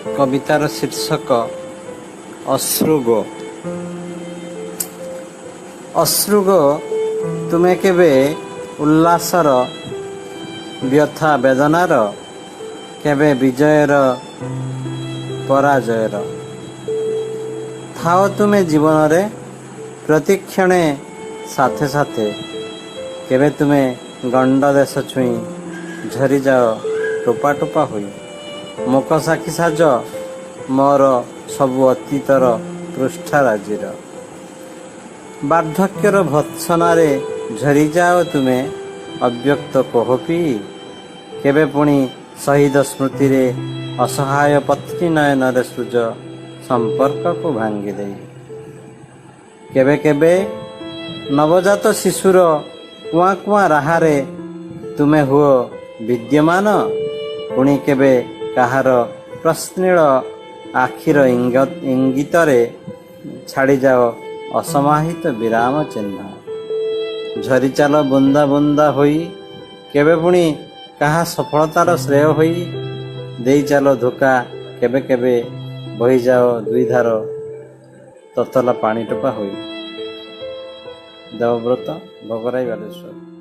कवितार शीर्षक अश्रुगो। अश्रुगो तुमे केबे उल्लासर व्यथा वेदनार केबे विजयर पराजयर थाओ तुमे जीवन रे प्रतिक्षणे साथे साथे केबे तुमे गंड देश छुई झरी जाओ टोपा टोपा हुई मुख साखी साज मोर सबु अतीतर पृष्ठाराजीर बार्धक्यर भत्सनारे झरी जाओ तुमे अव्यक्त कोहपी केबे पुणी शहीद स्मृति रे असहाय पत्नी नयन रे सूज संपर्क को भांगी दे केबे केबे नवजात शिशुर कुआ कुआ राहारे तुमे हुओ विद्यमान पुणी केबे कहार प्रश्नील आखिर इंगित रे छाड़ी जाओ असमाहित विराम चिन्ह झरी चाल बुंदा बुंदा होई केबे पुणी कहा सफलतार श्रेय होई देई चाल धोका केबे केबे बही जाओ दुईधार ततला पानी टोपा होई। देवव्रत भोगराई बालेश्वर।